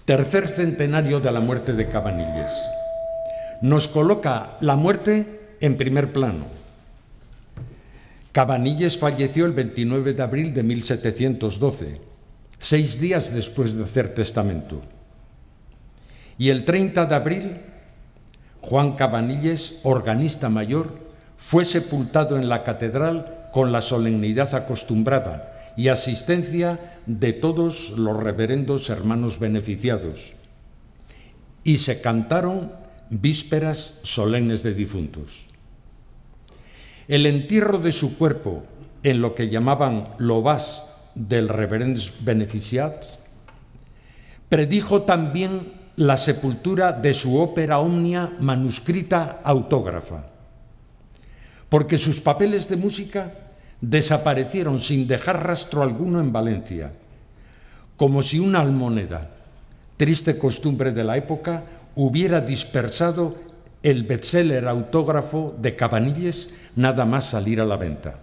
Tercer centenario de la muerte de Cabanilles. Nos coloca la muerte en primer plano. Cabanilles falleció el 29 de abril de 1712, 6 días después de hacer testamento. Y el 30 de abril, Juan Cabanilles, organista mayor, fue sepultado en la catedral con la solemnidad acostumbrada y asistencia de todos los reverendos hermanos beneficiados. Y se cantaron vísperas solemnes de difuntos. El entierro de su cuerpo en lo que llamaban l'Aubas del Reverends Beneficiats predijo también la sepultura de su ópera omnia manuscrita autógrafa, porque sus papeles de música desaparecieron sin dejar rastro alguno en Valencia, como si una almoneda, triste costumbre de la época, hubiera dispersado el bestseller autógrafo de Cabanilles nada más salir a la venta.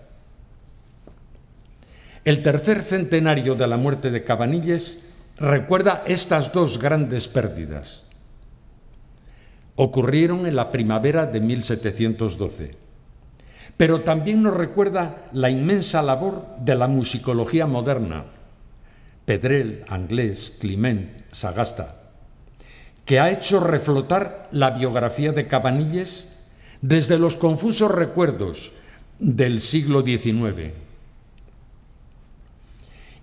El tercer centenario de la muerte de Cabanilles recuerda estas dos grandes pérdidas. Ocurrieron en la primavera de 1712. Pero también nos recuerda la inmensa labor de la musicología moderna, Pedrell, Anglés, Climent, Sagasta, que ha hecho reflotar la biografía de Cabanilles desde los confusos recuerdos del siglo XIX.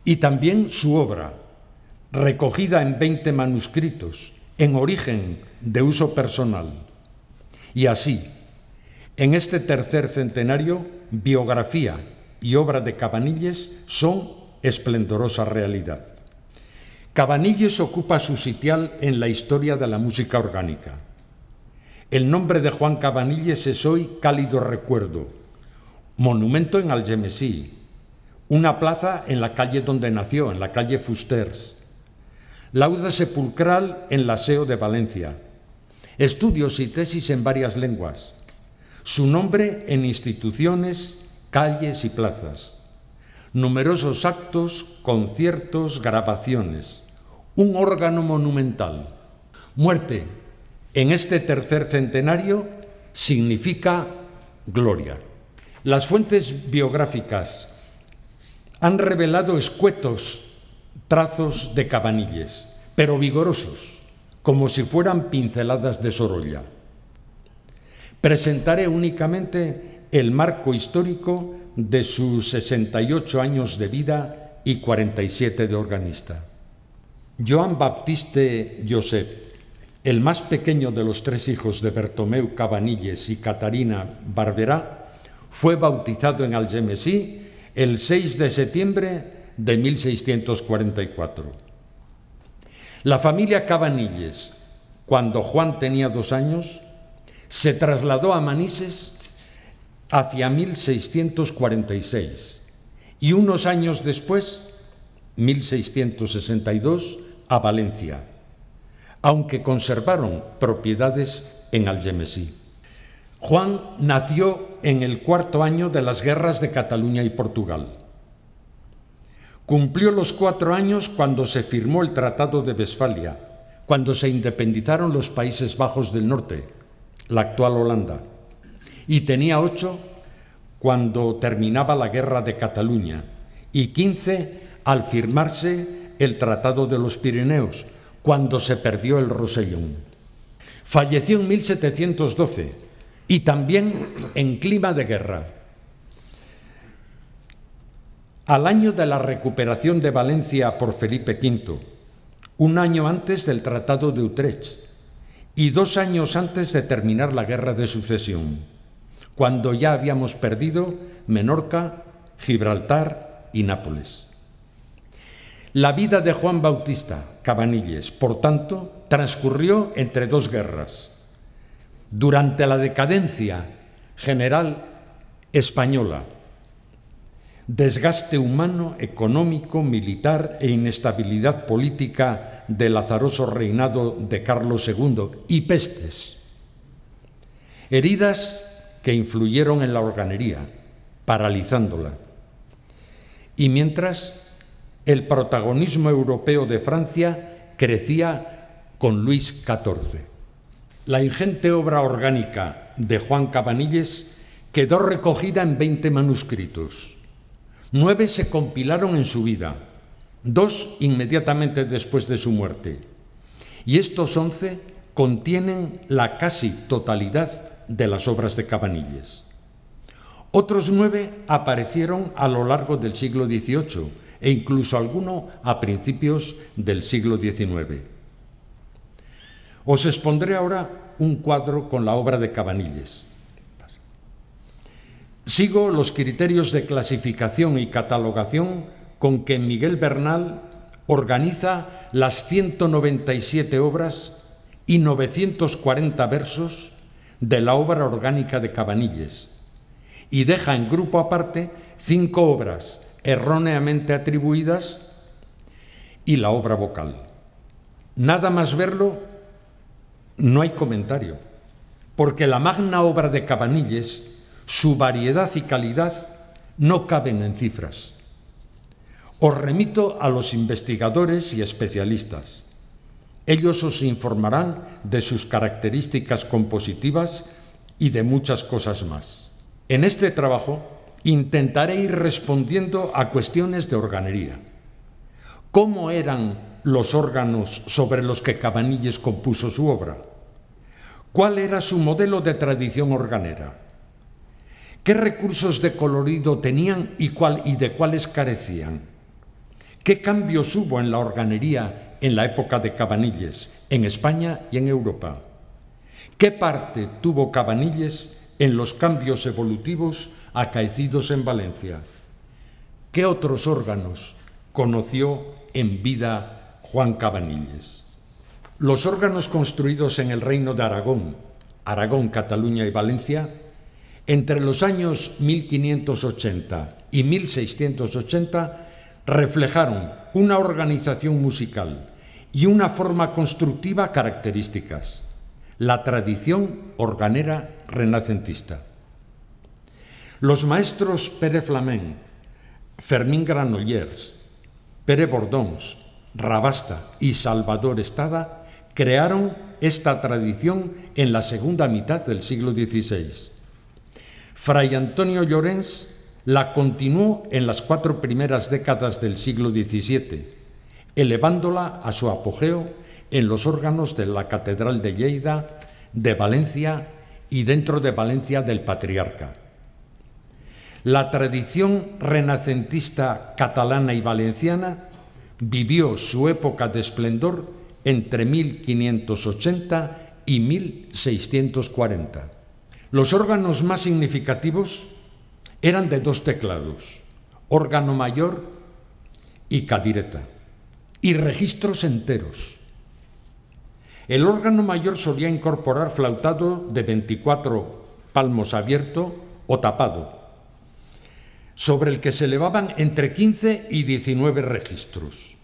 Y también su obra, recogida en 20 manuscritos, en origen de uso personal. Y así, en este tercer centenario, biografía y obra de Cabanilles son esplendorosa realidad. Cabanilles ocupa su sitial en la historia de la música orgánica. El nombre de Juan Cabanilles es hoy cálido recuerdo, monumento en Algemesí, una plaza en la calle donde nació, en la calle Fusters, lauda sepulcral en la SEO de Valencia, estudios y tesis en varias lenguas, su nombre en instituciones, calles y plazas, numerosos actos, conciertos, grabaciones, un órgano monumental. Muerte en este tercer centenario significa gloria. Las fuentes biográficas han revelado escuetos trazos de Cabanilles, pero vigorosos, como si fueran pinceladas de Sorolla. Presentaré únicamente el marco histórico de sus 68 años de vida y 47 de organista. Joan Baptiste Josep, el más pequeño de los 3 hijos de Bertomeu Cabanilles y Catarina Barberá, fue bautizado en Algemesí el 6 de septiembre de 1644. La familia Cabanilles, cuando Juan tenía 2 años, se trasladó a Manises hacia 1646 y unos años después, 1662, a Valencia, aunque conservaron propiedades en Algemesí. Juan nació en el 4º año de las guerras de Cataluña y Portugal. Cumplió los 4 años cuando se firmó el Tratado de Westfalia, cuando se independizaron los Países Bajos del Norte, la actual Holanda, y tenía 8 cuando terminaba la Guerra de Cataluña y 15 al firmarse el Tratado de los Pirineos, cuando se perdió el Rosellón. Falleció en 1712 y también en clima de guerra. Al año de la recuperación de Valencia por Felipe V, un año antes del Tratado de Utrecht y 2 años antes de terminar la Guerra de Sucesión, cuando ya habíamos perdido Menorca, Gibraltar y Nápoles. La vida de Juan Bautista Cabanilles, por tanto, transcurrió entre 2 guerras. Durante la decadencia general española, desgaste humano, económico, militar e inestabilidad política del azaroso reinado de Carlos II y pestes. Heridas que influyeron en la organería, paralizándola. Y mientras, el protagonismo europeo de Francia crecía con Luis XIV. La ingente obra orgánica de Juan Cabanilles quedó recogida en 20 manuscritos. 9 se compilaron en su vida, 2 inmediatamente después de su muerte, y estos 11 contienen la casi totalidad de las obras de Cabanilles. Otros 9 aparecieron a lo largo del siglo XVIII e incluso alguno a principios del siglo XIX. Os expondré ahora un cuadro con la obra de Cabanilles. Sigo los criterios de clasificación y catalogación con que Miguel Bernal organiza las 197 obras y 940 versos de la obra orgánica de Cabanilles y deja en grupo aparte 5 obras erróneamente atribuidas y la obra vocal. Nada más verlo, no hay comentario, porque la magna obra de Cabanilles, su variedad y calidad no caben en cifras. Os remito a los investigadores y especialistas. Ellos os informarán de sus características compositivas y de muchas cosas más. En este trabajo intentaré ir respondiendo a cuestiones de organería. ¿Cómo eran los órganos sobre los que Cabanilles compuso su obra? ¿Cuál era su modelo de tradición organera? ¿Qué recursos de colorido tenían y de cuáles carecían? ¿Qué cambios hubo en la organería en la época de Cabanilles, en España y en Europa? ¿Qué parte tuvo Cabanilles en los cambios evolutivos acaecidos en Valencia? ¿Qué otros órganos conoció en vida Juan Cabanilles? Los órganos construidos en el Reino de Aragón, Cataluña y Valencia, entre los años 1580 y 1680, reflejaron una organización musical y una forma constructiva características, la tradición organera renacentista. Los maestros Pere Flament, Fermín Granollers, Pere Bordons, Rabasta y Salvador Estada crearon esta tradición en la segunda mitad del siglo XVI. Fray Antonio Llorens la continuó en las 4 primeras décadas del siglo XVII, elevándola a su apogeo en los órganos de la Catedral de Lleida, de Valencia y dentro de Valencia del Patriarca. La tradición renacentista catalana y valenciana vivió su época de esplendor entre 1580 y 1640. Los órganos más significativos eran de 2 teclados, órgano mayor y cadireta, y registros enteros. El órgano mayor solía incorporar flautado de 24 palmos abierto o tapado, sobre el que se elevaban entre 15 y 19 registros.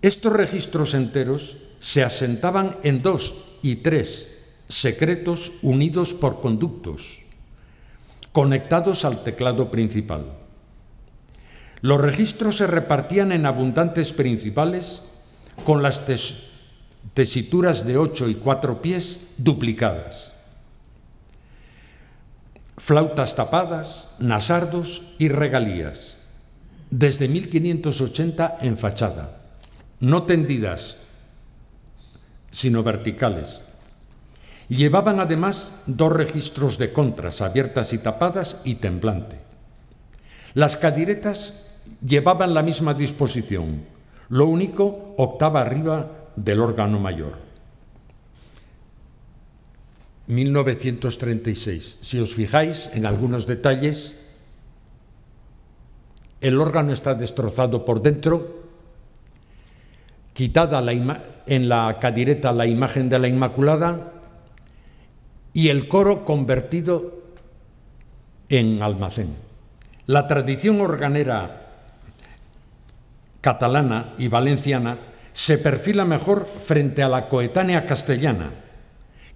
Estos registros enteros se asentaban en 2 y 3 secretos unidos por conductos, conectados al teclado principal. Los registros se repartían en abundantes principales con las tesituras de 8 y 4 pies duplicadas, flautas tapadas, nasardos y regalías, desde 1580 en fachada, no tendidas, sino verticales. Llevaban además 2 registros de contras, abiertas y tapadas, y temblante. Las cadiretas llevaban la misma disposición, lo único octava arriba del órgano mayor. 1936. Si os fijáis en algunos detalles, el órgano está destrozado por dentro, quitada en la cadireta la imagen de la Inmaculada y el coro convertido en almacén. La tradición organera catalana y valenciana se perfila mejor frente a la coetánea castellana,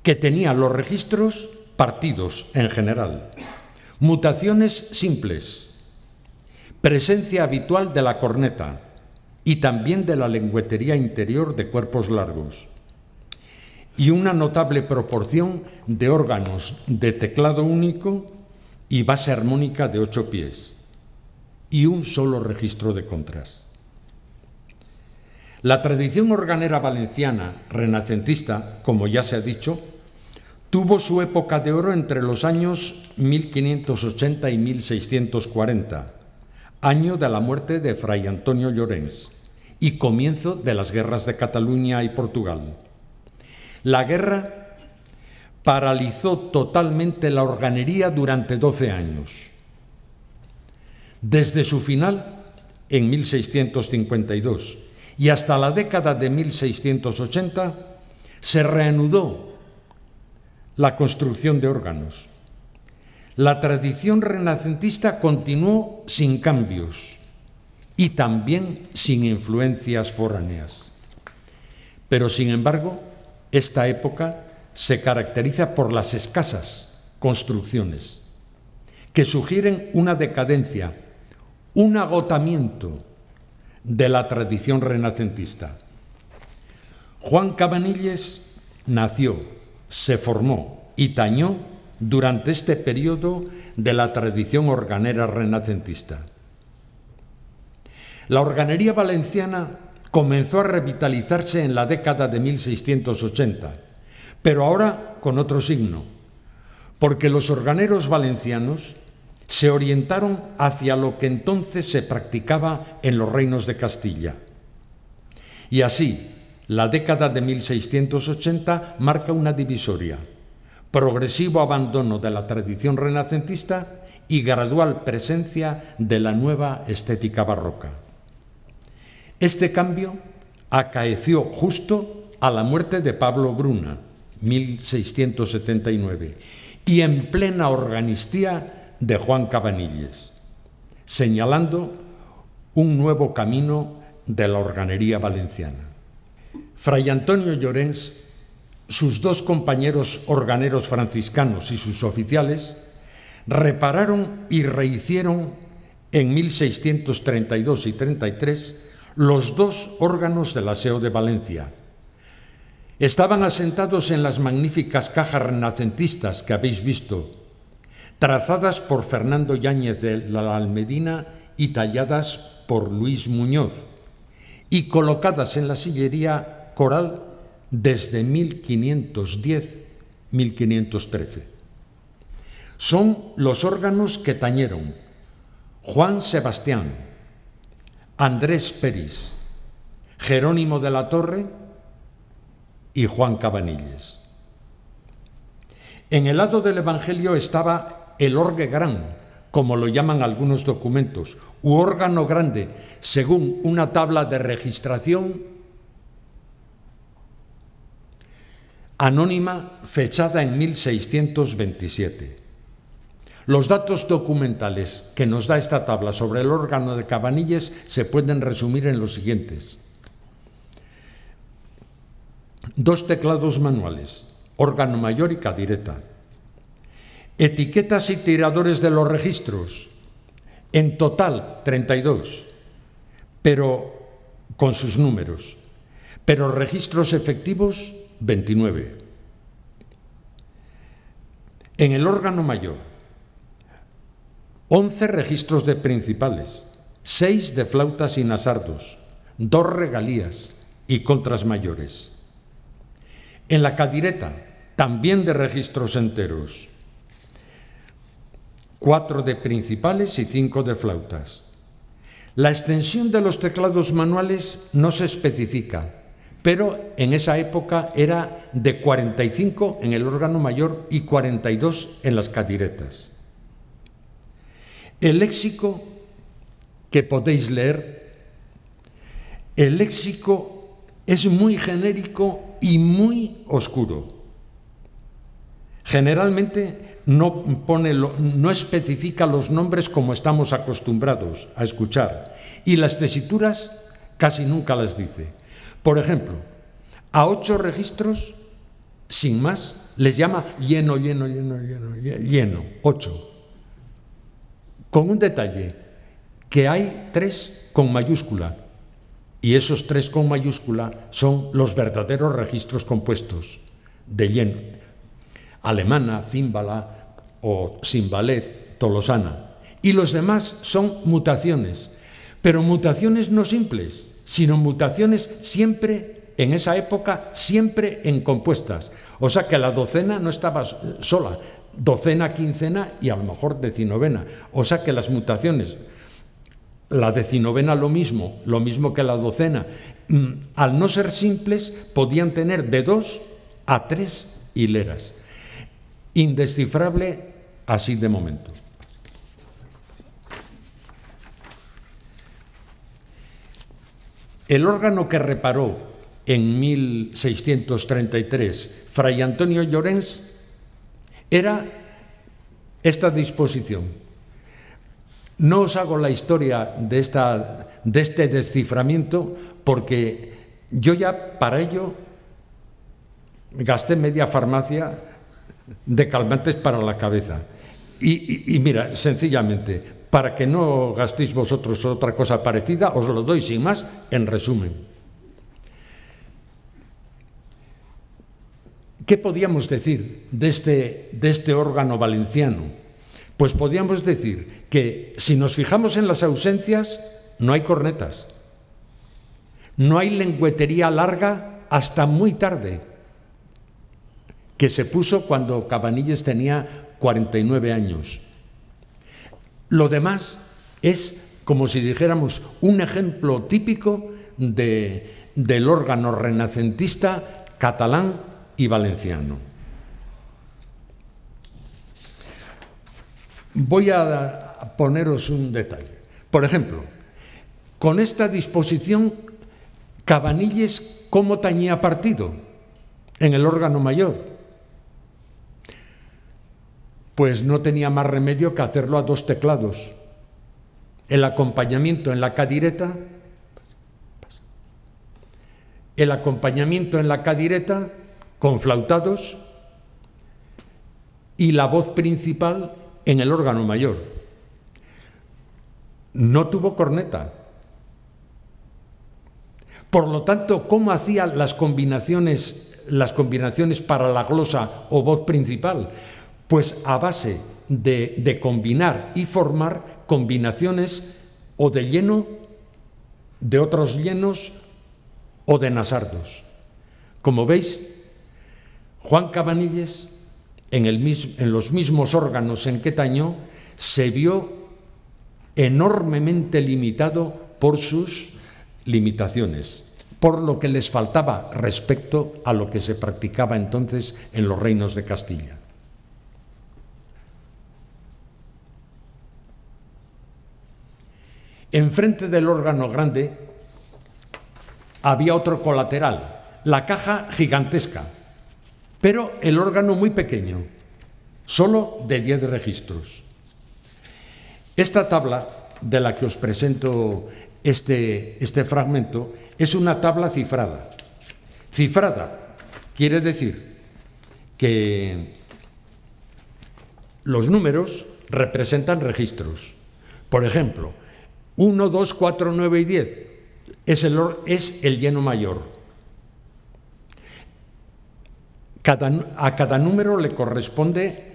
que tenía los registros partidos en general, mutaciones simples, presencia habitual de la corneta, y también de la lengüetería interior de cuerpos largos, y una notable proporción de órganos de teclado único y base armónica de 8 pies, y un solo registro de contras. La tradición organera valenciana renacentista, como ya se ha dicho, tuvo su época de oro entre los años 1580 y 1640, año de la muerte de Fray Antonio Llorens y comienzo de las guerras de Cataluña y Portugal. La guerra paralizó totalmente la organería durante 12 años. Desde su final, en 1652, y hasta la década de 1680, se reanudó la construcción de órganos. La tradición renacentista continuó sin cambios y también sin influencias foráneas. Pero, sin embargo, esta época se caracteriza por las escasas construcciones, que sugieren una decadencia, un agotamiento de la tradición renacentista. Juan Cabanilles nació, se formó y tañó durante este periodo de la tradición organera renacentista. La organería valenciana comenzó a revitalizarse en la década de 1680, pero ahora con otro signo, porque los organeros valencianos se orientaron hacia lo que entonces se practicaba en los reinos de Castilla. Y así, la década de 1680 marca una divisoria: progresivo abandono de la tradición renacentista y gradual presencia de la nueva estética barroca. Este cambio acaeció justo a la muerte de Pablo Bruna, 1679, y en plena organistía de Juan Cabanilles, señalando un nuevo camino de la organería valenciana. Fray Antonio Llorens, sus dos compañeros organeros franciscanos y sus oficiales repararon y rehicieron en 1632 y 33 los dos órganos del Aseo de Valencia. Estaban asentados en las magníficas cajas renacentistas que habéis visto, trazadas por Fernando Yáñez de la Almedina y talladas por Luis Muñoz, y colocadas en la sillería coral desde 1510-1513. Son los órganos que tañeron Juan Sebastián, Andrés Peris, Jerónimo de la Torre y Juan Cabanilles. En el lado del Evangelio estaba el orgue gran, como lo llaman algunos documentos, u órgano grande, según una tabla de registración anónima fechada en 1627. Los datos documentales que nos da esta tabla sobre el órgano de Cabanilles se pueden resumir en los siguientes: 2 teclados manuales, órgano mayor y cadireta. Etiquetas y tiradores de los registros, en total 32, pero con sus números, pero registros efectivos 29. En el órgano mayor, 11 registros de principales, 6 de flautas y nasardos, 2 regalías y contras mayores. En la cadireta, también de registros enteros, 4 de principales y 5 de flautas. La extensión de los teclados manuales no se especifica, pero en esa época era de 45 en el órgano mayor y 42 en las cadiretas. El léxico que podéis leer, el léxico es muy genérico y muy oscuro. Generalmente no especifica los nombres como estamos acostumbrados a escuchar, y las tesituras casi nunca las dice. Por ejemplo, a 8 registros, sin más, les llama lleno, 8. Con un detalle, que hay 3 con mayúscula y esos 3 con mayúscula son los verdaderos registros compuestos de lleno: alemana, címbala o cimbalet, tolosana. Y los demás son mutaciones, pero mutaciones no simples, sino mutaciones siempre, en esa época, siempre en compuestas. O sea que la docena no estaba sola, docena, quincena y a lo mejor decinovena. O sea que las mutaciones, la decinovena lo mismo que la docena, al no ser simples, podían tener de 2 a 3 hileras. Indescifrable así de momento. El órgano que reparó en 1633 Fray Antonio Llorens era esta disposición. No os hago la historia de este desciframiento porque yo ya para ello gasté media farmacia de calmantes para la cabeza. Y mira, sencillamente, para que no gastéis vosotros otra cosa parecida, os lo doy sin más en resumen. ¿Qué podíamos decir de este órgano valenciano? Pues podíamos decir que si nos fijamos en las ausencias, no hay cornetas, no hay lengüetería larga hasta muy tarde, que se puso cuando Cabanilles tenía 49 años. Lo demás es, como si dijéramos, un ejemplo típico del órgano renacentista catalán y valenciano. Voy a poneros un detalle. Por ejemplo, con esta disposición, Cabanilles, ¿cómo tañía partido en el órgano mayor? Pues no tenía más remedio que hacerlo a 2 teclados. El acompañamiento en la cadireta, con flautados, y la voz principal en el órgano mayor. No tuvo corneta. Por lo tanto, ¿cómo hacía las combinaciones para la glosa o voz principal? Pues a base de combinar y formar combinaciones o de lleno, de otros llenos o de nasardos. Como veis, Juan Cabanilles, en los mismos órganos en que tañó, se vio enormemente limitado por sus limitaciones, por lo que les faltaba respecto a lo que se practicaba entonces en los reinos de Castilla. Enfrente del órgano grande había otro colateral, la caja gigantesca, pero el órgano muy pequeño, solo de 10 registros. Esta tabla de la que os presento este fragmento es una tabla cifrada. Cifrada quiere decir que los números representan registros. Por ejemplo, 1, 2, 4, 9 y 10 es el lleno mayor. A cada número le corresponde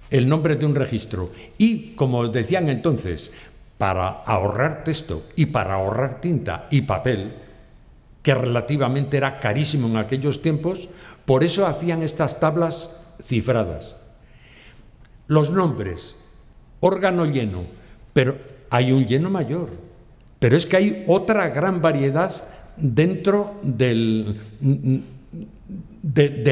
el nombre de un registro. Y, como decían entonces, para ahorrar texto y para ahorrar tinta y papel, que relativamente era carísimo en aquellos tiempos, por eso hacían estas tablas cifradas. Los nombres, órgano lleno, pero hay un lleno mayor, pero es que hay otra gran variedad dentro del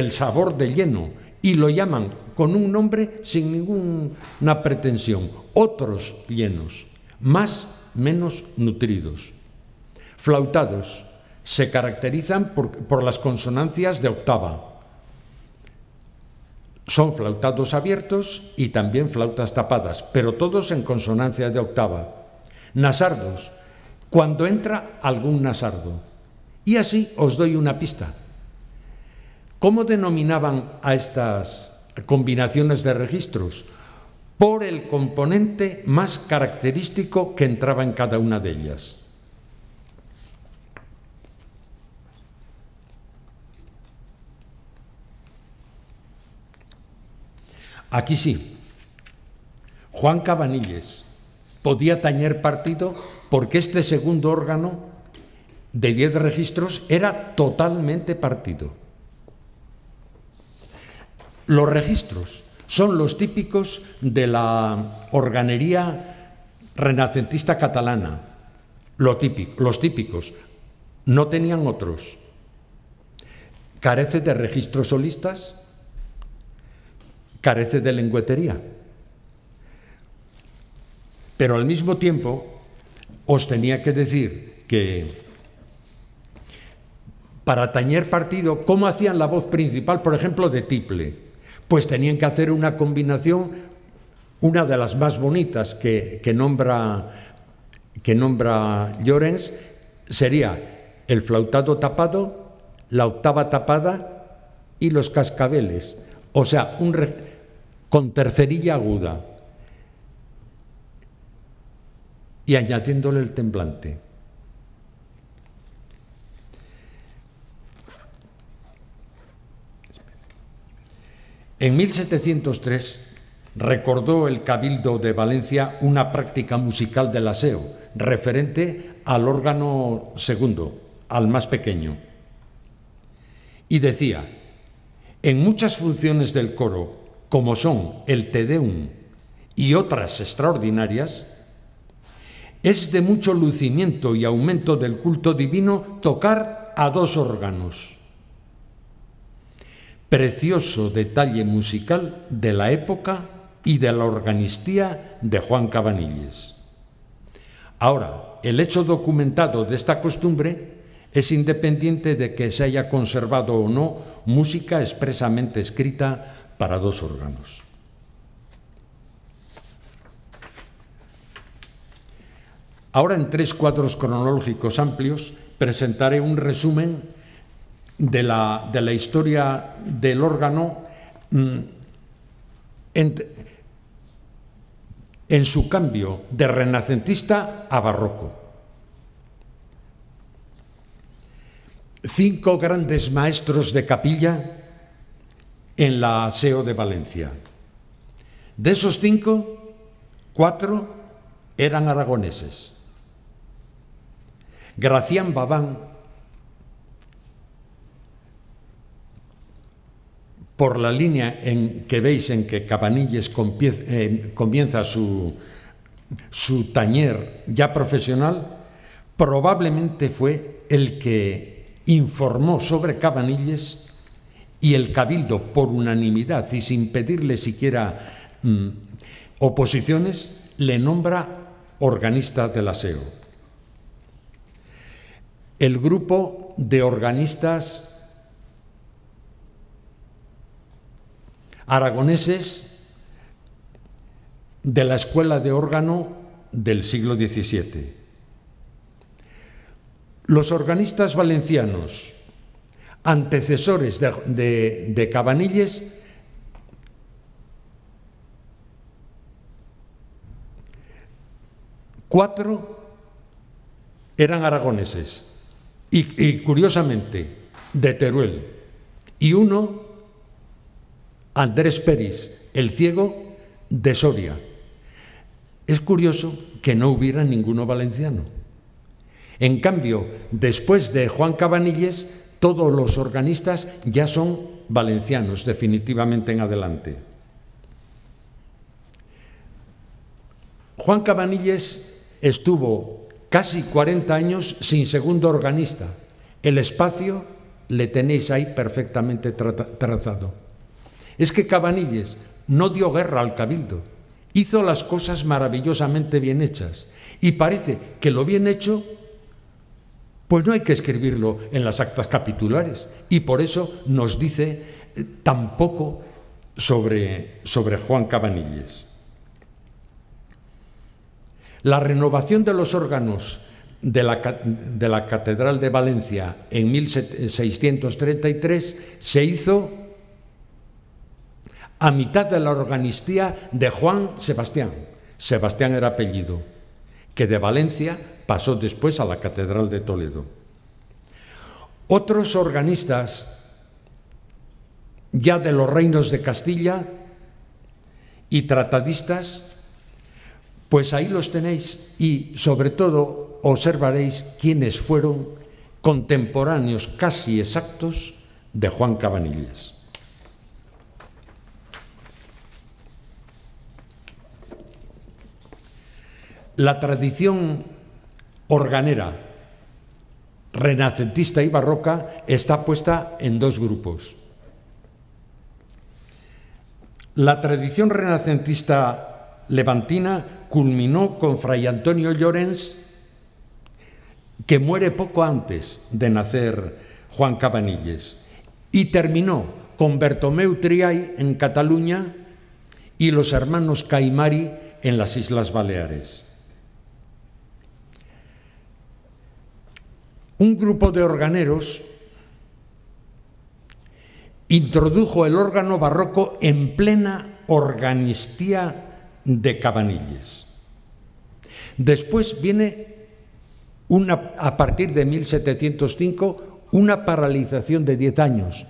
sabor del lleno, y lo llaman con un nombre sin ninguna pretensión: otros llenos, más, menos nutridos. Flautados se caracterizan por las consonancias de octava. Son flautados abiertos y también flautas tapadas, pero todos en consonancia de octava. Nasardos, cuando entra algún nasardo. Y así os doy una pista. ¿Cómo denominaban a estas combinaciones de registros? Por el componente más característico que entraba en cada una de ellas. Aquí sí, Juan Cabanilles podía tañer partido porque este segundo órgano de 10 registros era totalmente partido. Los registros son los típicos de la organería renacentista catalana, los típicos. No tenían otros. Carece de registros solistas, carece de lengüetería. Pero al mismo tiempo os tenía que decir que para tañer partido, ¿cómo hacían la voz principal, por ejemplo, de tiple? Pues tenían que hacer una combinación, una de las más bonitas que nombra Llorens, sería el flautado tapado, la octava tapada y los cascabeles. O sea, con tercerilla aguda y añadiéndole el temblante. En 1703 recordó el Cabildo de Valencia una práctica musical del aseo, referente al órgano segundo, al más pequeño. Y decía: en muchas funciones del coro, como son el Te Deum y otras extraordinarias, es de mucho lucimiento y aumento del culto divino tocar a 2 órganos. Precioso detalle musical de la época y de la organistía de Juan Cabanilles. Ahora, el hecho documentado de esta costumbre es independiente de que se haya conservado o no música expresamente escrita para 2 órganos. Ahora, en 3 cuadros cronológicos amplios, presentaré un resumen de la historia del órgano en su cambio de renacentista a barroco. 5 grandes maestros de capilla en la aseo de Valencia. De esos 5, 4 eran aragoneses. Gracián Babán, por la línea en que veis en que Cabanilles comienza su tañer ya profesional, probablemente fue el que informó sobre Cabanilles, y el Cabildo, por unanimidad y sin pedirle siquiera oposiciones, le nombra organista del aseo. El grupo de organistas aragoneses de la escuela de órgano del siglo XVII. Los organistas valencianos, antecesores de Cabanilles, cuatro eran aragoneses y curiosamente de Teruel, y uno, Andrés Peris, el ciego, de Soria. Es curioso que no hubiera ninguno valenciano. En cambio, después de Juan Cabanilles, todos los organistas ya son valencianos, definitivamente en adelante. Juan Cabanilles estuvo casi 40 años sin segundo organista. El espacio le tenéis ahí perfectamente trazado. Es que Cabanilles no dio guerra al Cabildo, hizo las cosas maravillosamente bien hechas, y parece que lo bien hecho pues no hay que escribirlo en las actas capitulares, y por eso nos dice tan poco sobre Juan Cabanilles. La renovación de los órganos de la Catedral de Valencia en 1633 se hizo a mitad de la organistía de Juan Sebastián. Sebastián era apellido, que de Valencia pasó después a la Catedral de Toledo. Otros organistas ya de los reinos de Castilla y tratadistas, pues ahí los tenéis y sobre todo observaréis quiénes fueron contemporáneos casi exactos de Juan Cabanilles. La tradición organera, renacentista y barroca está puesta en dos grupos. La tradición renacentista levantina culminó con Fray Antonio Llorens, que muere poco antes de nacer Juan Cabanilles, y terminó con Bertomeu Triay en Cataluña y los hermanos Caimari en las Islas Baleares. Un grupo de organeros introdujo el órgano barroco en plena organistía de Cabanilles. Después viene, a partir de 1705, una paralización de 10 años.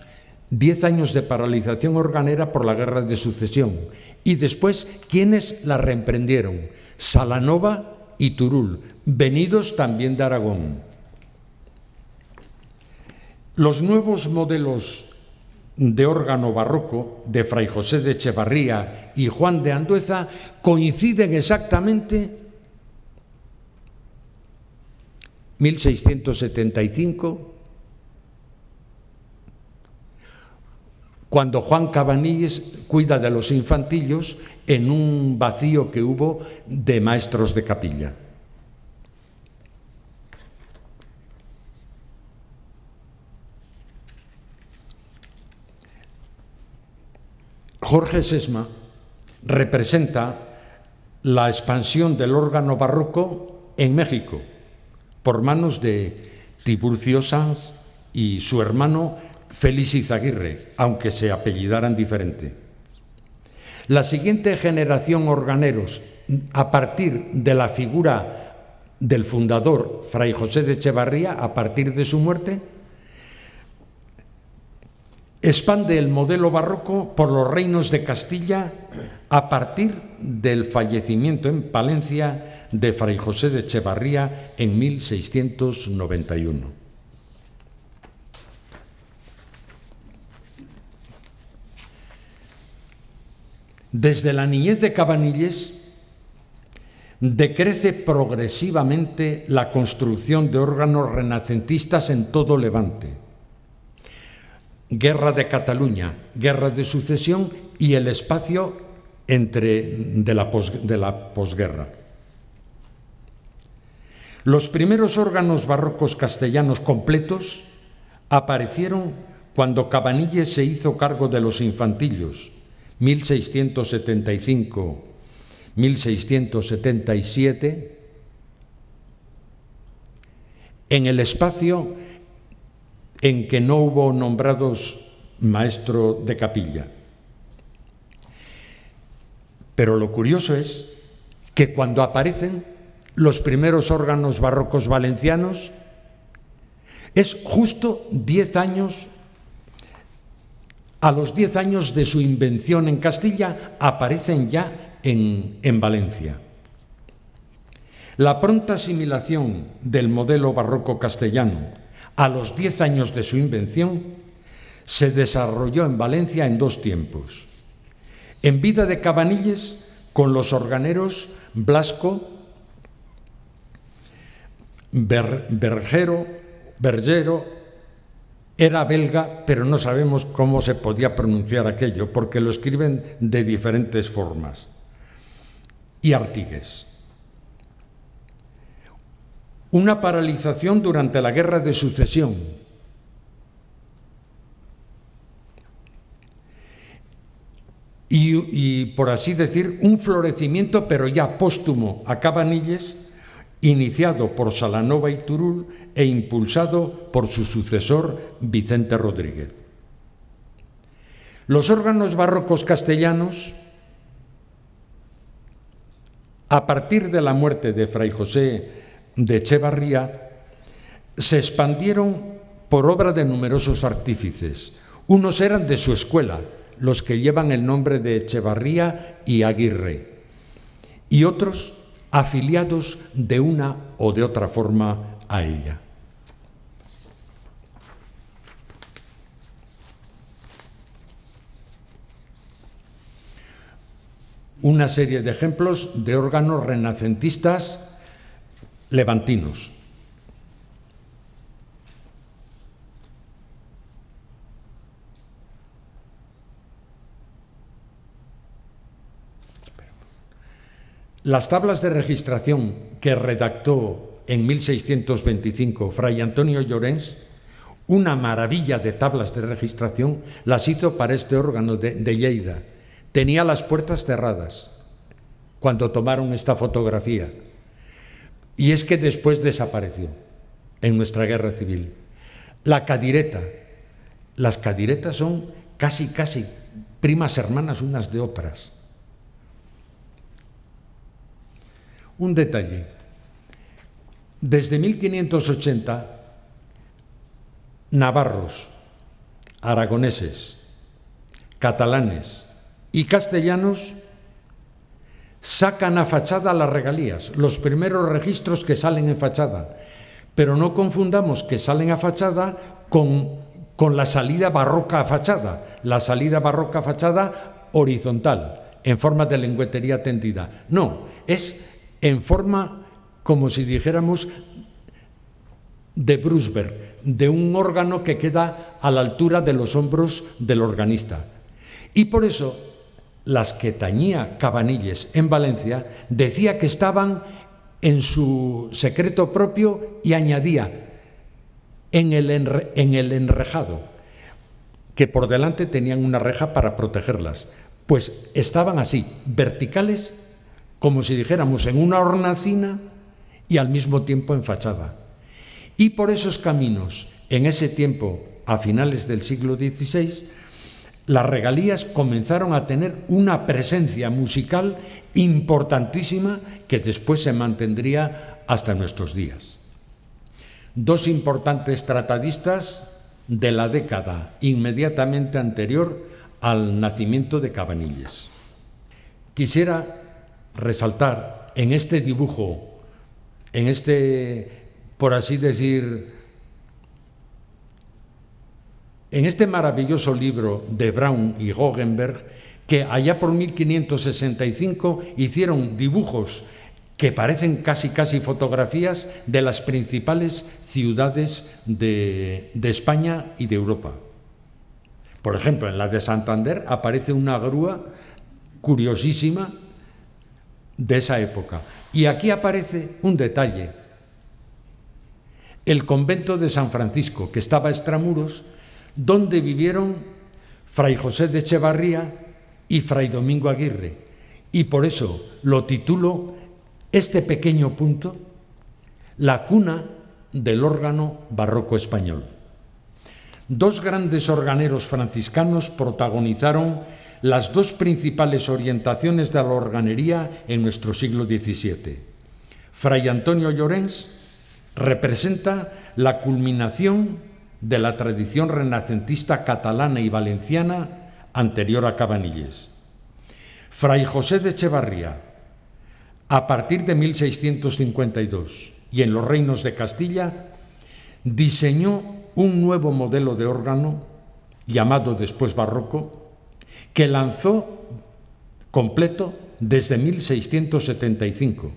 10 años de paralización organera por la Guerra de Sucesión. Y después, ¿quiénes la reemprendieron? Salanova y Turul, venidos también de Aragón. Los nuevos modelos de órgano barroco de Fray José de Echevarría y Juan de Andueza coinciden exactamente 1675, cuando Juan Cabanilles cuida de los infantillos en un vacío que hubo de maestros de capilla. Jorge Sesma representa la expansión del órgano barroco en México por manos de Tiburcio Sanz y su hermano Félix Izaguirre, aunque se apellidaran diferente. La siguiente generación organeros, a partir de la figura del fundador Fray José de Echevarría, a partir de su muerte, expande el modelo barroco por los reinos de Castilla a partir del fallecimiento en Palencia de Fray José de Echevarría en 1691. Desde la niñez de Cabanilles decrece progresivamente la construcción de órganos renacentistas en todo Levante. Guerra de Cataluña, Guerra de Sucesión y el espacio de la posguerra. Los primeros órganos barrocos castellanos completos aparecieron cuando Cabanilles se hizo cargo de los infantillos, 1675-1677, en el espacio en que no hubo nombrados maestro de capilla. Pero lo curioso es que cuando aparecen los primeros órganos barrocos valencianos, es justo 10 años, a los 10 años de su invención en Castilla, aparecen ya en Valencia. La pronta asimilación del modelo barroco castellano a los 10 años de su invención, se desarrolló en Valencia en dos tiempos. En vida de Cabanilles, con los organeros Blasco, Bergero, era belga, pero no sabemos cómo se podía pronunciar aquello, porque lo escriben de diferentes formas, y Artigues. Una paralización durante la Guerra de Sucesión. Y por así decir, un florecimiento, pero ya póstumo, a Cabanilles, iniciado por Salanova y Turul e impulsado por su sucesor Vicente Rodríguez. Los órganos barrocos castellanos, a partir de la muerte de Fray José de Echevarría, se expandieron por obra de numerosos artífices. Unos eran de su escuela, los que llevan el nombre de Echevarría y Aguirre, y otros afiliados de una o de otra forma a ella. Una serie de ejemplos de órganos renacentistas levantinos. Las tablas de registración que redactó en 1625 Fray Antonio Llorens, una maravilla de tablas de registración, las hizo para este órgano de Lleida. Tenía las puertas cerradas cuando tomaron esta fotografía. Y es que después desapareció en nuestra guerra civil. La cadireta. Las cadiretas son casi primas hermanas unas de otras. Un detalle. Desde 1580, navarros, aragoneses, catalanes y castellanos sacan a fachada las regalías, los primeros registros que salen en fachada. Pero no confundamos que salen a fachada con la salida barroca a fachada. La salida barroca a fachada horizontal, en forma de lengüetería tendida. No, es en forma, como si dijéramos, de Brusberg, de un órgano que queda a la altura de los hombros del organista. Y por eso, las que tañía Cabanilles en Valencia, decía que estaban en su secreto propio y añadía en el enrejado, que por delante tenían una reja para protegerlas. Pues estaban así, verticales, como si dijéramos en una hornacina y al mismo tiempo en fachada. Y por esos caminos, en ese tiempo, a finales del siglo XVI, las regalías comenzaron a tener una presencia musical importantísima que después se mantendría hasta nuestros días. Dos importantes tratadistas de la década inmediatamente anterior al nacimiento de Cabanilles. Quisiera resaltar en este dibujo, en este, por así decir, en este maravilloso libro de Braun y Goggenberg, que allá por 1565 hicieron dibujos que parecen casi fotografías de las principales ciudades de España y de Europa. Por ejemplo, en la de Santander aparece una grúa curiosísima de esa época. Y aquí aparece un detalle. El convento de San Francisco, que estaba a extramuros, donde vivieron Fray José de Echevarría y Fray Domingo Aguirre. Y por eso lo titulo, este pequeño punto, la cuna del órgano barroco español. Dos grandes organeros franciscanos protagonizaron las dos principales orientaciones de la organería en nuestro siglo XVII. Fray Antonio Llorens representa la culminación de la tradición renacentista catalana y valenciana anterior a Cabanilles. Fray José de Echevarría, a partir de 1652 y en los reinos de Castilla, diseñó un nuevo modelo de órgano, llamado después barroco, que lanzó completo desde 1675,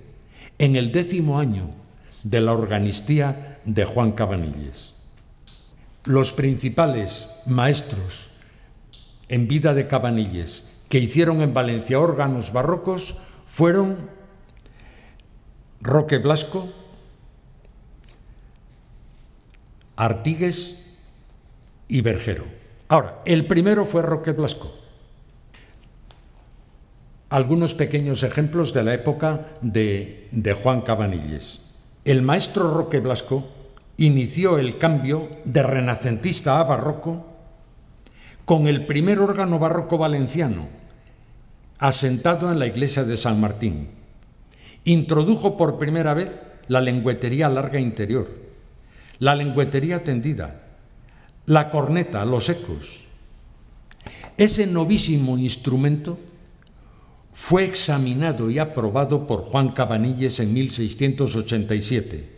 en el 10º año de la organistía de Juan Cabanilles. Los principales maestros en vida de Cabanilles que hicieron en Valencia órganos barrocos fueron Roque Blasco, Artigues y Bergero. Ahora, el primero fue Roque Blasco. Algunos pequeños ejemplos de la época de Juan Cabanilles. El maestro Roque Blasco inició el cambio de renacentista a barroco con el primer órgano barroco valenciano, asentado en la iglesia de San Martín. Introdujo por primera vez la lengüetería larga interior, la lengüetería tendida, la corneta, los ecos. Ese novísimo instrumento fue examinado y aprobado por Juan Cabanilles en 1687,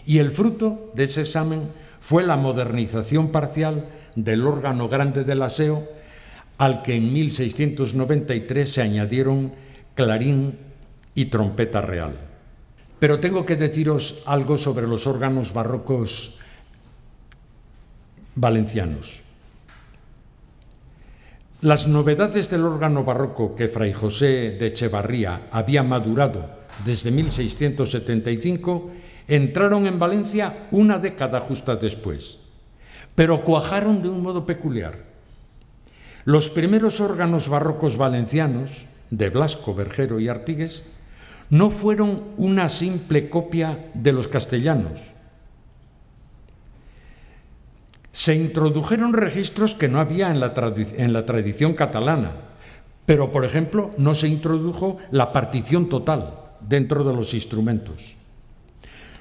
y el fruto de ese examen fue la modernización parcial del órgano grande del aseo, al que en 1693 se añadieron clarín y trompeta real. Pero tengo que deciros algo sobre los órganos barrocos valencianos. Las novedades del órgano barroco que Fray José de Echevarría había madurado desde 1675 entraron en Valencia una década justa después, pero cuajaron de un modo peculiar. Los primeros órganos barrocos valencianos, de Blasco, Bergero y Artigues, no fueron una simple copia de los castellanos. Se introdujeron registros que no había en la tradición catalana, pero, por ejemplo, no se introdujo la partición total dentro de los instrumentos.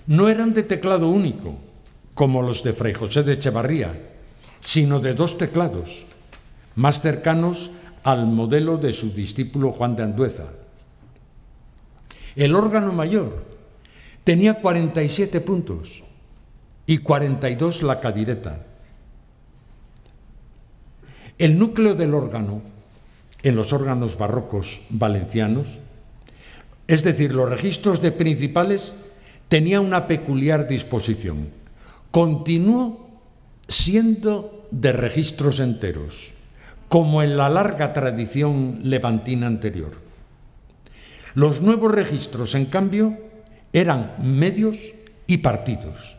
No eran de teclado único, como los de Fray José de Echevarría, sino de 2 teclados, más cercanos al modelo de su discípulo Juan de Andueza. El órgano mayor tenía 47 puntos y 42 la cadireta. El núcleo del órgano, en los órganos barrocos valencianos, es decir, los registros de principales, tenía una peculiar disposición. Continuó siendo de registros enteros, como en la larga tradición levantina anterior. Los nuevos registros, en cambio, eran medios y partidos.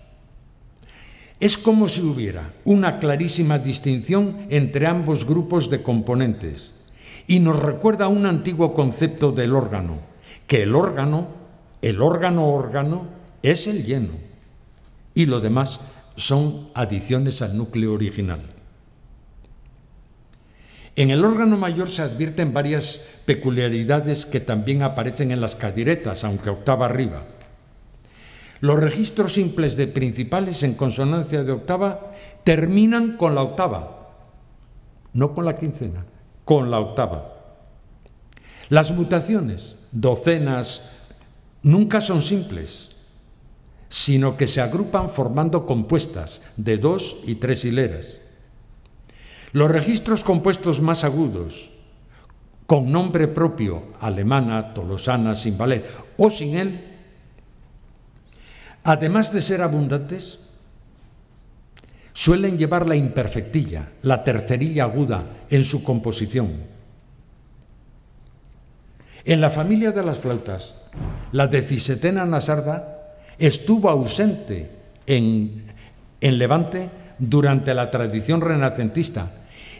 Es como si hubiera una clarísima distinción entre ambos grupos de componentes y nos recuerda un antiguo concepto del órgano, que el órgano, es el lleno y lo demás son adiciones al núcleo original. En el órgano mayor se advierten varias peculiaridades que también aparecen en las cadiretas, aunque octava arriba. Los registros simples de principales en consonancia de octava terminan con la octava, no con la quincena, con la octava. Las mutaciones, docenas, nunca son simples, sino que se agrupan formando compuestas de 2 y 3 hileras. Los registros compuestos más agudos, con nombre propio, alemana, tolosana, sin ballet o sin él, además de ser abundantes, suelen llevar la imperfectilla, la tercerilla aguda en su composición. En la familia de las flautas, la decisetena nasarda estuvo ausente en Levante durante la tradición renacentista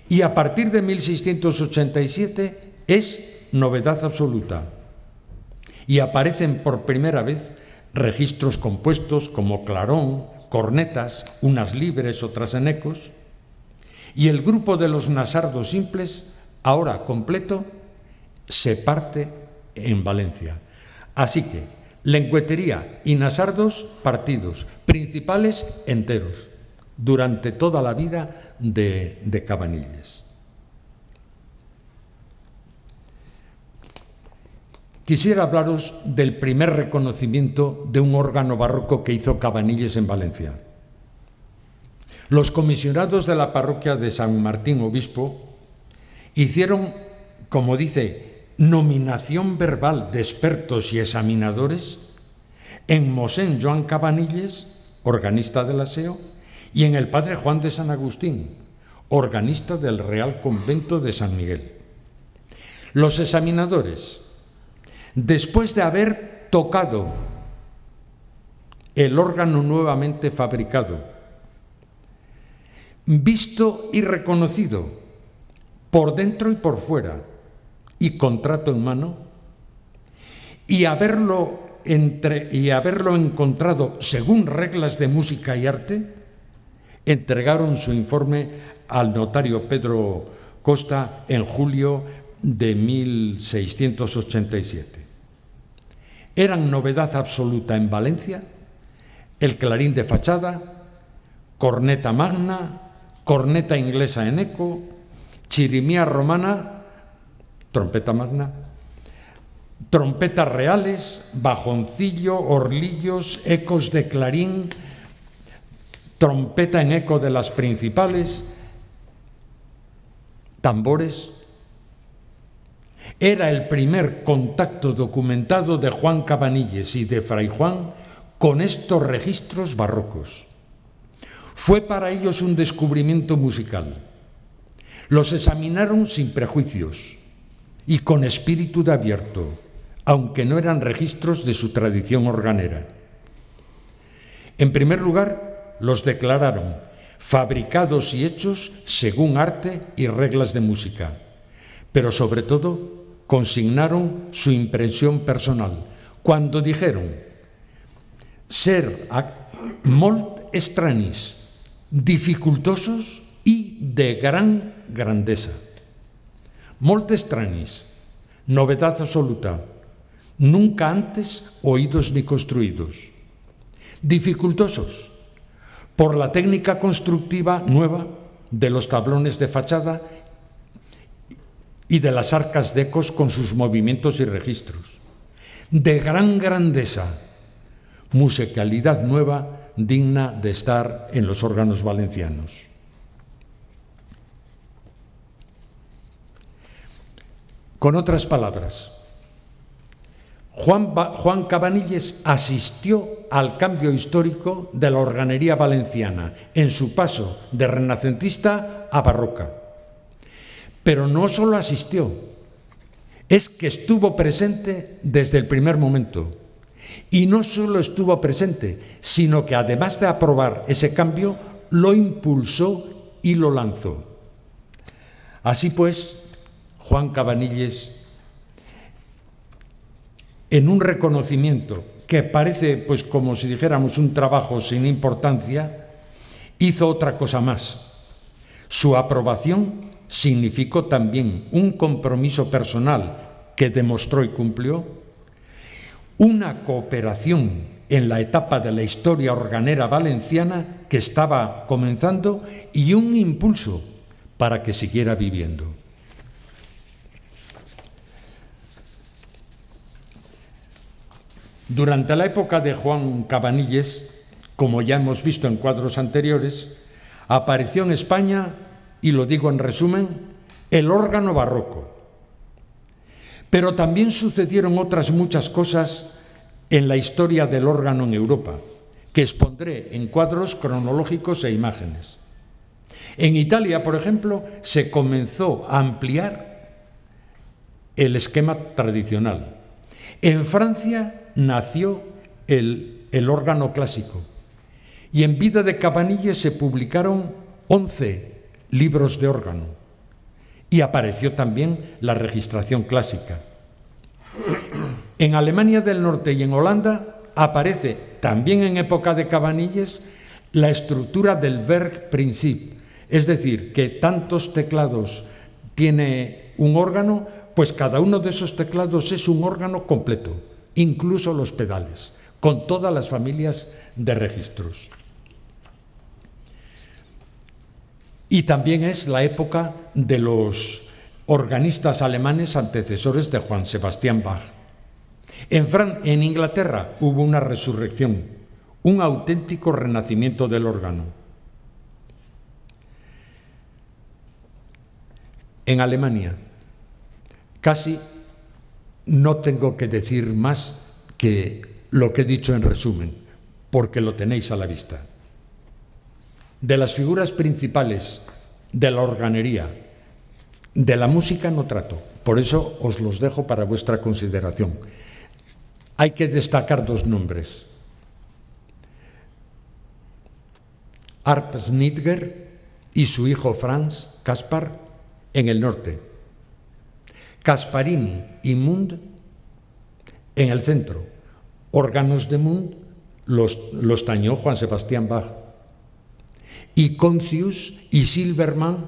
y a partir de 1687 es novedad absoluta y aparecen por primera vez registros compuestos como clarón, cornetas, unas libres, otras en ecos, y el grupo de los nasardos simples, ahora completo, se parte en Valencia. Así que lengüetería y nasardos partidos, principales enteros, durante toda la vida de Cabanilles. Quisiera hablaros del primer reconocimiento de un órgano barroco que hizo Cabanilles en Valencia. Los comisionados de la parroquia de San Martín Obispo hicieron, como dice, nominación verbal de expertos y examinadores en Mosén Joan Cabanilles, organista del aseo, y en el padre Juan de San Agustín, organista del Real Convento de San Miguel. Los examinadores, después de haber tocado el órgano nuevamente fabricado, visto y reconocido por dentro y por fuera, y contrato en mano, y haberlo encontrado según reglas de música y arte, entregaron su informe al notario Pedro Costa en julio de 1687. Eran novedad absoluta en Valencia el clarín de fachada, corneta magna, corneta inglesa en eco, chirimía romana, trompeta magna, trompetas reales, bajoncillo, horlillos, ecos de clarín, trompeta en eco de las principales, tambores. Era el primer contacto documentado de Juan Cabanilles y de Fray Juan con estos registros barrocos. Fue para ellos un descubrimiento musical. Los examinaron sin prejuicios y con espíritu de abierto, aunque no eran registros de su tradición organera. En primer lugar, los declararon fabricados y hechos según arte y reglas de música, pero sobre todo consignaron su impresión personal cuando dijeron ser molt estranis, dificultosos y de gran grandeza. Molt estranis, novedad absoluta, nunca antes oídos ni construidos. Dificultosos, por la técnica constructiva nueva de los tablones de fachada y de las arcas de ecos con sus movimientos y registros. De gran grandeza, musicalidad nueva digna de estar en los órganos valencianos. Con otras palabras, Juan Cabanilles asistió al cambio histórico de la organería valenciana en su paso de renacentista a barroca. Pero no solo asistió, es que estuvo presente desde el primer momento. Y no solo estuvo presente, sino que además de aprobar ese cambio, lo impulsó y lo lanzó. Así pues, Juan Cabanilles, en un reconocimiento que parece pues como si dijéramos un trabajo sin importancia, hizo otra cosa más. Su aprobación significó también un compromiso personal que demostró y cumplió, una cooperación en la etapa de la historia organera valenciana que estaba comenzando y un impulso para que siguiera viviendo. Durante la época de Juan Cabanilles, como ya hemos visto en cuadros anteriores, apareció en España, y lo digo en resumen, el órgano barroco. Pero también sucedieron otras muchas cosas en la historia del órgano en Europa, que expondré en cuadros cronológicos e imágenes. En Italia, por ejemplo, se comenzó a ampliar el esquema tradicional. En Francia nació el órgano clásico y en vida de Cabanilles se publicaron 11 libros de órgano y apareció también la registración clásica. En Alemania del Norte y en Holanda aparece también en época de Cabanilles la estructura del Werkprinzip, es decir, que tantos teclados tiene un órgano, pues cada uno de esos teclados es un órgano completo, incluso los pedales, con todas las familias de registros. Y también es la época de los organistas alemanes antecesores de Juan Sebastián Bach. En Inglaterra hubo una resurrección, un auténtico renacimiento del órgano. En Alemania, casi no tengo que decir más que lo que he dicho en resumen, porque lo tenéis a la vista. De las figuras principales de la organería, de la música no trato, por eso os los dejo para vuestra consideración. Hay que destacar dos nombres. Arp Schnitger y su hijo Franz Caspar en el norte. Casparini y Mund en el centro. Órganos de Mund los tañó Juan Sebastián Bach. Y Concius y Silbermann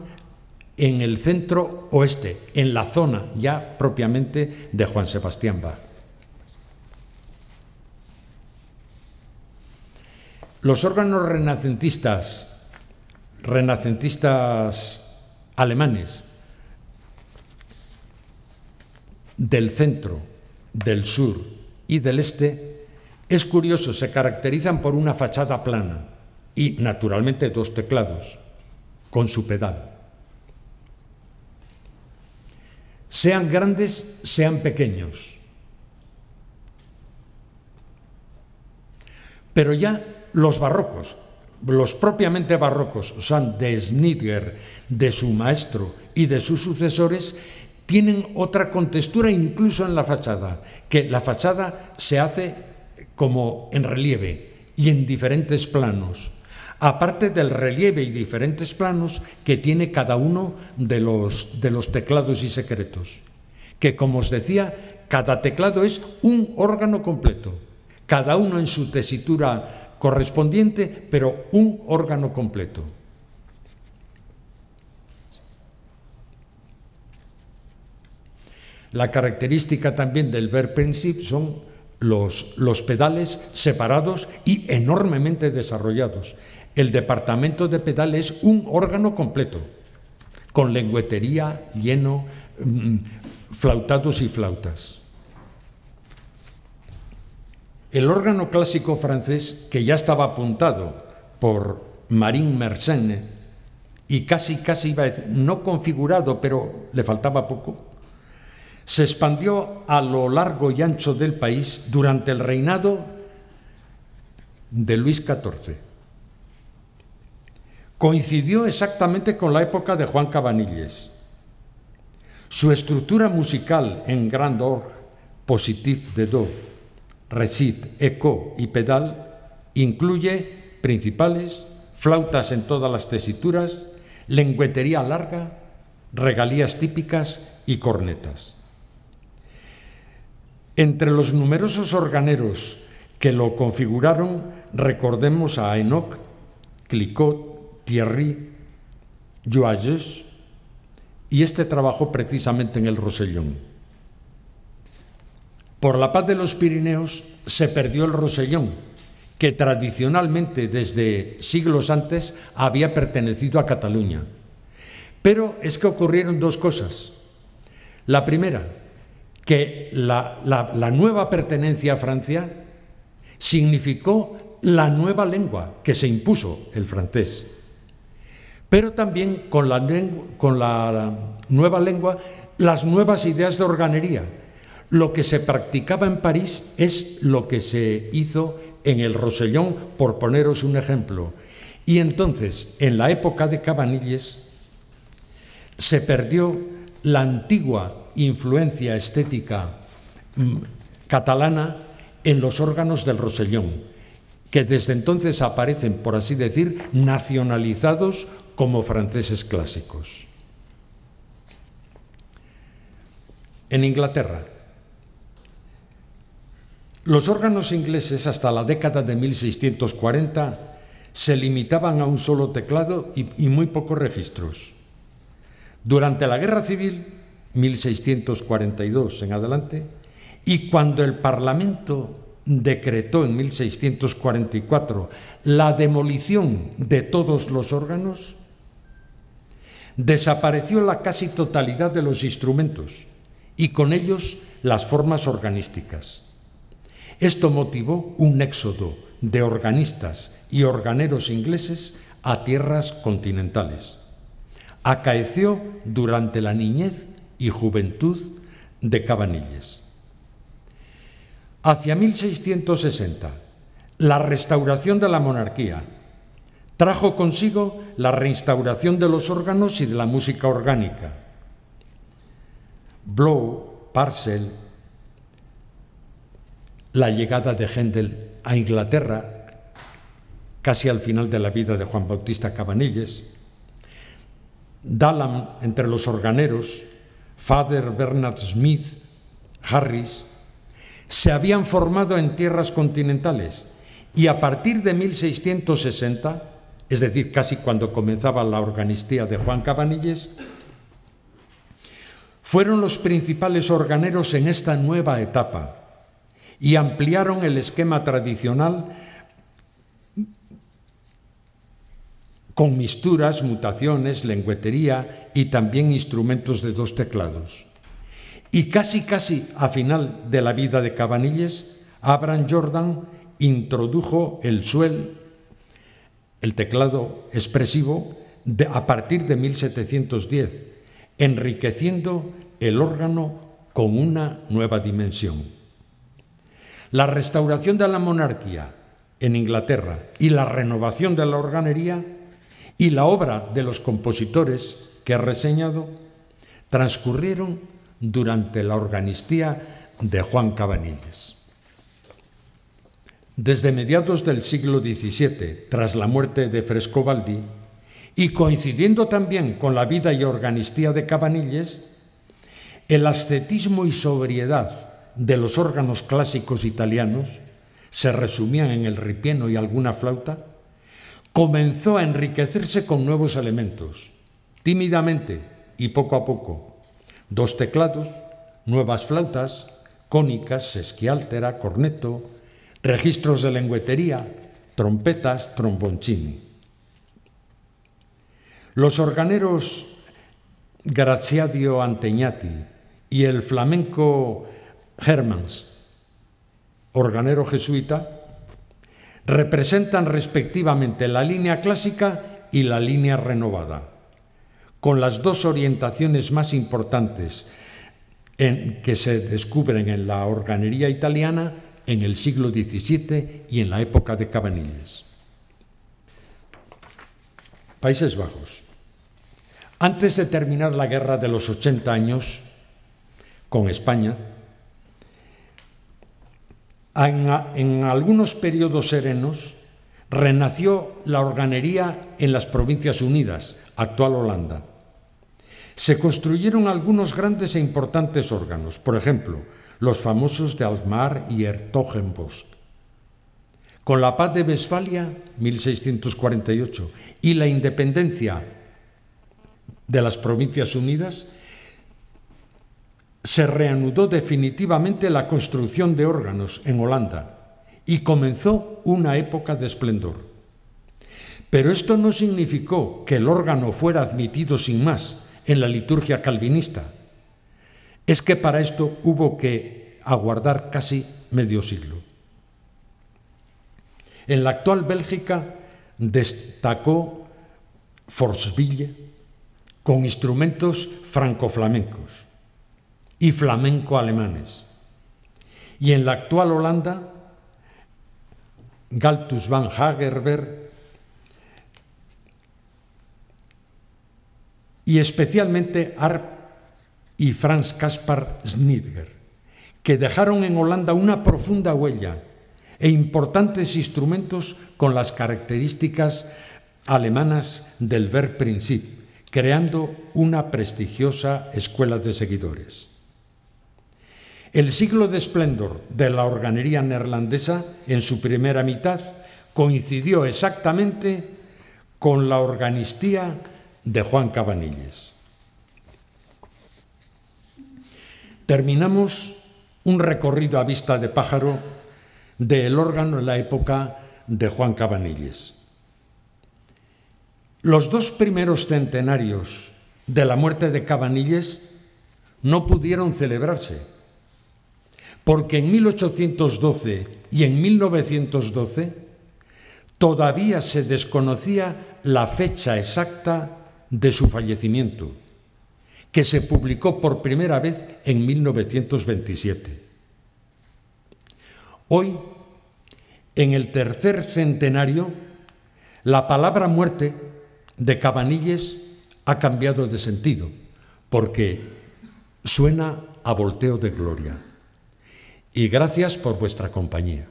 en el centro oeste, en la zona ya propiamente de Juan Sebastián Bach. Los órganos renacentistas alemanes del centro, del sur y del este, es curioso, se caracterizan por una fachada plana y, naturalmente, dos teclados, con su pedal. Sean grandes, sean pequeños. Pero ya los barrocos, los propiamente barrocos, o sea, de Schnitger, de su maestro y de sus sucesores, tienen otra contextura incluso en la fachada, que la fachada se hace como en relieve y en diferentes planos, aparte del relieve y diferentes planos que tiene cada uno de los teclados y secretos, que, como os decía, cada teclado es un órgano completo, cada uno en su tesitura correspondiente, pero un órgano completo. La característica también del Verprinzip son los pedales separados y enormemente desarrollados. El departamento de pedal es un órgano completo, con lengüetería, lleno, flautados y flautas. El órgano clásico francés, que ya estaba apuntado por Marin Mersenne y casi iba a decir, no configurado, pero le faltaba poco, se expandió a lo largo y ancho del país durante el reinado de Luis XIV. Coincidió exactamente con la época de Juan Cabanilles. Su estructura musical en grand orgue, positif de do, recit, eco y pedal incluye principales, flautas en todas las tesituras, lengüetería larga, regalías típicas y cornetas. Entre los numerosos organeros que lo configuraron, recordemos a Enoch, Clicquot, Thierry, Joyeuse, y este trabajó precisamente en el Rosellón. Por la paz de los Pirineos se perdió el Rosellón, que tradicionalmente desde siglos antes había pertenecido a Cataluña. Pero es que ocurrieron dos cosas. La primera, que la nueva pertenencia a Francia significó la nueva lengua que se impuso, el francés. Pero también con la nueva lengua, las nuevas ideas de organería. Lo que se practicaba en París es lo que se hizo en el Rosellón, por poneros un ejemplo. Y entonces, en la época de Cabanilles, se perdió la antigua influencia estética catalana en los órganos del Rosellón, que desde entonces aparecen, por así decir, nacionalizados como franceses clásicos. En Inglaterra, los órganos ingleses hasta la década de 1640 se limitaban a un solo teclado y muy pocos registros. Durante la Guerra Civil, 1642 en adelante, y cuando el Parlamento decretó en 1644 la demolición de todos los órganos, desapareció la casi totalidad de los instrumentos y con ellos las formas organísticas. Esto motivó un éxodo de organistas y organeros ingleses a tierras continentales. Acaeció durante la niñez y juventud de Cabanilles. Hacia 1660, la restauración de la monarquía trajo consigo la reinstauración de los órganos y de la música orgánica. Blow, Purcell, la llegada de Händel a Inglaterra, casi al final de la vida de Juan Bautista Cabanilles, Dallam entre los organeros, Father Bernard Smith, Harris, se habían formado en tierras continentales y a partir de 1660, es decir, casi cuando comenzaba la organistía de Juan Cabanilles, fueron los principales organeros en esta nueva etapa y ampliaron el esquema tradicional con misturas, mutaciones, lengüetería y también instrumentos de dos teclados. Y casi a final de la vida de Cabanilles, Abraham Jordan introdujo el suel, el teclado expresivo, a partir de 1710, enriqueciendo el órgano con una nueva dimensión. La restauración de la monarquía en Inglaterra y la renovación de la organería y la obra de los compositores que he reseñado transcurrieron durante la organistía de Juan Cabanilles. Desde mediados del siglo XVII, tras la muerte de Frescobaldi, y coincidiendo también con la vida y organistía de Cabanilles, el ascetismo y sobriedad de los órganos clásicos italianos se resumían en el ripieno y alguna flauta, comenzó a enriquecerse con nuevos elementos, tímidamente y poco a poco. 2 teclados, nuevas flautas, cónicas, sesquialtera, corneto, registros de lengüetería, trompetas, tromboncini. Los organeros Graziadio Antegnati y el flamenco Hermans, organero jesuita, representan respectivamente la línea clásica y la línea renovada, con las 2 orientaciones más importantes que se descubren en la organería italiana en el siglo XVII y en la época de Cabanilles. Países Bajos. Antes de terminar la guerra de los 80 años con España, en algunos periodos serenos renació la organería en las Provincias Unidas, actual Holanda. Se construyeron algunos grandes e importantes órganos, por ejemplo, los famosos de Alkmaar y Hertogenbosch. Con la paz de Westfalia, 1648, y la independencia de las Provincias Unidas, se reanudó definitivamente la construcción de órganos en Holanda y comenzó una época de esplendor. Pero esto no significó que el órgano fuera admitido sin más en la liturgia calvinista. Es que para esto hubo que aguardar casi medio siglo. En la actual Bélgica destacó Forsville con instrumentos franco-flamencos y flamenco-alemanes. Y en la actual Holanda, Galtus van Hagerberg y especialmente Arp y Franz Caspar Schnitger, que dejaron en Holanda una profunda huella e importantes instrumentos con las características alemanas del Werkprinzip, creando una prestigiosa escuela de seguidores. El siglo de esplendor de la organería neerlandesa en su primera mitad coincidió exactamente con la organistía de Juan Cabanilles. Terminamos un recorrido a vista de pájaro del órgano en la época de Juan Cabanilles. Los 2 primeros centenarios de la muerte de Cabanilles no pudieron celebrarse, porque en 1812 y en 1912 todavía se desconocía la fecha exacta de su fallecimiento, que se publicó por primera vez en 1927. Hoy, en el 3er centenario, la palabra muerte de Cabanilles ha cambiado de sentido, porque suena a volteo de gloria. Y gracias por vuestra compañía.